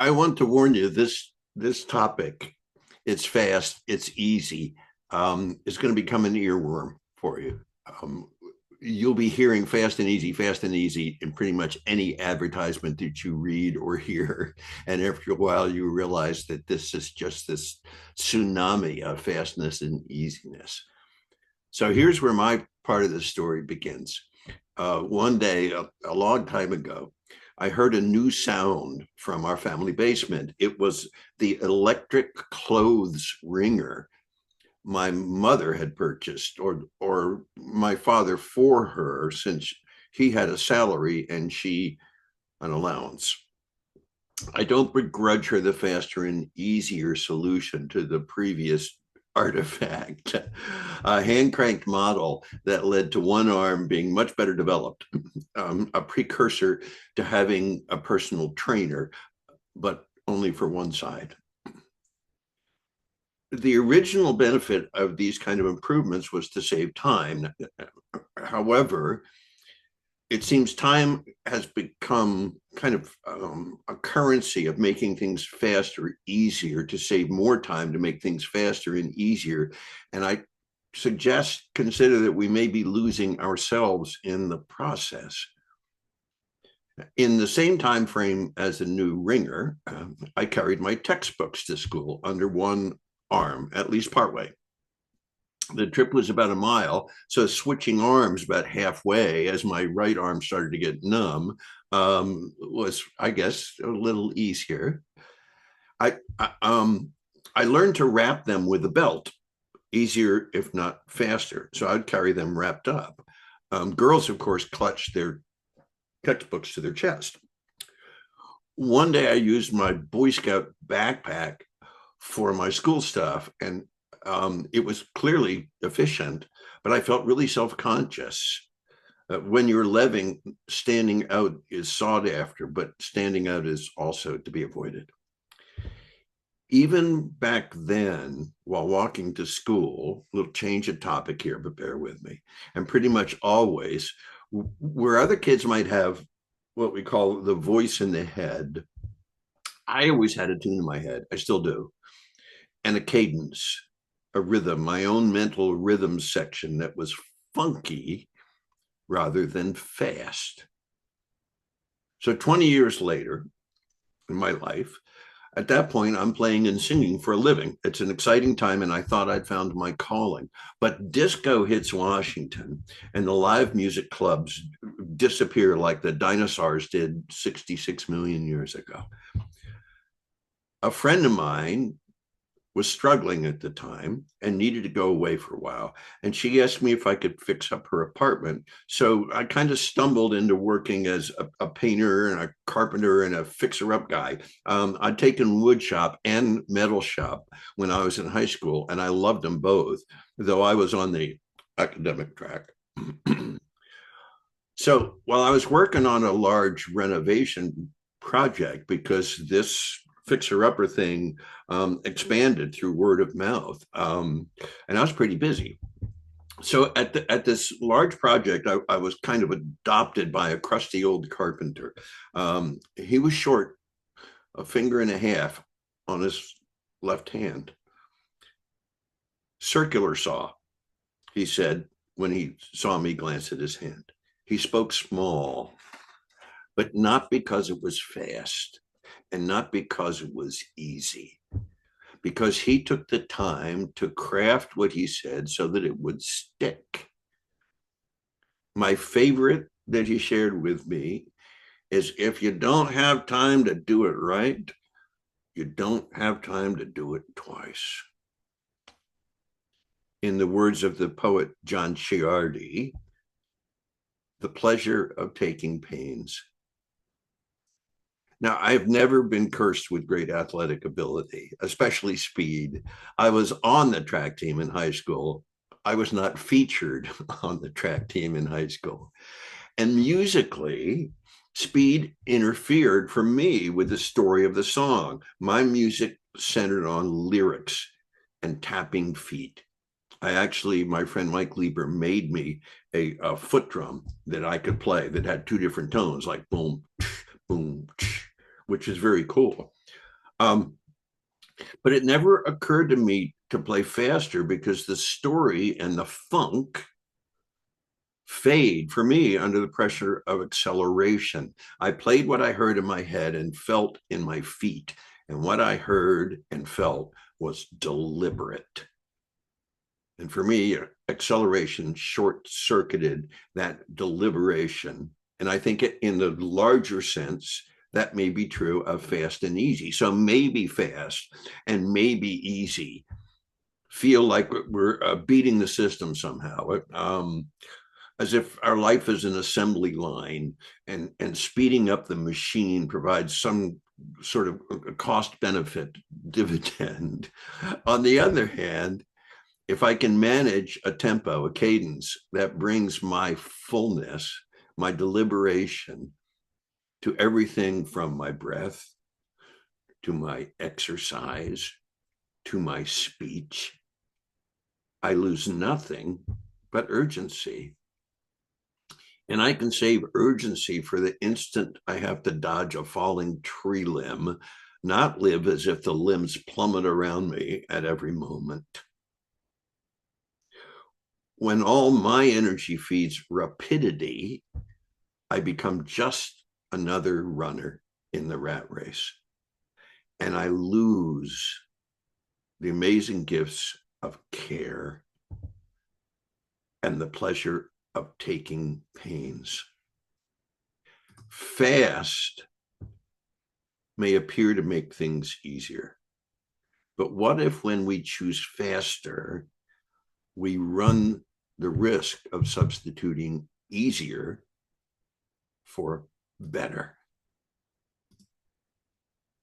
I want to warn you, this topic, it's fast, it's easy. It's going to become an earworm for you. Um, you'll be hearing fast and easy in pretty much any advertisement that you read or hear. And after a while, you realize that this is just this tsunami of fastness and easiness. So here's where my part of the story begins. One day, a long time ago, I heard a new sound from our family basement. It was the electric clothes wringer my mother had purchased, or my father for her, since he had a salary and she an allowance. I don't begrudge her the faster and easier solution to the previous artifact, a hand cranked model that led to one arm being much better developed, a precursor to having a personal trainer, but only for one side. The original benefit of these kind of improvements was to save time. However, it seems time has become kind of a currency of making things faster, easier, to save more time, to make things faster and easier. And I suggest, consider that we may be losing ourselves in the process. In the same time frame as the new ringer, I carried my textbooks to school under one arm, at least partway. The trip was about a mile, so switching arms about halfway as my right arm started to get numb was, I guess, a little easier. I, I um I learned to wrap them with a belt, easier if not faster. So I'd carry them wrapped up. Girls, of course, clutched their textbooks to their chest. One day, I used my Boy Scout backpack for my school stuff, and it was clearly efficient, but I felt really self-conscious. When you're living, standing out is sought after, but standing out is also to be avoided. Even back then, while walking to school, a little change of topic here, but bear with me, and pretty much always, where other kids might have what we call the voice in the head, I always had a tune in my head. I still do. And a cadence, a rhythm, my own mental rhythm section that was funky rather than fast. So 20 years later in my life, at that point, I'm playing and singing for a living. It's an exciting time, and I thought I'd found my calling. But disco hits Washington, and the live music clubs disappear like the dinosaurs did 66 million years ago. A friend of mine was struggling at the time and needed to go away for a while. And she asked me if I could fix up her apartment. So I kind of stumbled into working as a painter and a carpenter and a fixer up guy. I'd taken wood shop and metal shop when I was in high school, and I loved them both, though I was on the academic track. So while I was working on a large renovation project, because this fixer upper thing expanded through word of mouth, and I was pretty busy. So at this large project, I was kind of adopted by a crusty old carpenter. He was short, a finger and a half on his left hand. Circular saw, he said when he saw me glance at his hand. He spoke small, but not because it was fast and not because it was easy, because he took the time to craft what he said so that it would stick. My favorite that he shared with me is, if you don't have time to do it right, you don't have time to do it twice. In the words of the poet John Ciardi, the pleasure of taking pains. Now, I've never been cursed with great athletic ability, especially speed. I was on the track team in high school. I was not featured on the track team in high school. And musically, speed interfered for me with the story of the song. My music centered on lyrics and tapping feet. My friend Mike Lieber made me a foot drum that I could play that had two different tones, like boom, boom, which is very cool. Um, but it never occurred to me to play faster because the story and the funk fade for me under the pressure of acceleration. I played what I heard in my head and felt in my feet. And what I heard and felt was deliberate. And for me, acceleration short circuited that deliberation. And I think in the larger sense, that may be true of fast and easy. So maybe fast and maybe easy feel like we're beating the system somehow. As if our life is an assembly line, and speeding up the machine provides some sort of cost benefit dividend. On the other hand, if I can manage a tempo, a cadence that brings my fullness, my deliberation to everything from my breath to my exercise to my speech, I lose nothing but urgency. And I can save urgency for the instant I have to dodge a falling tree limb, not live as if the limbs plummet around me at every moment. When all my energy feeds rapidity, I become just another runner in the rat race. And I lose the amazing gifts of care and the pleasure of taking pains. Fast may appear to make things easier, but what if when we choose faster, we run the risk of substituting easier for better?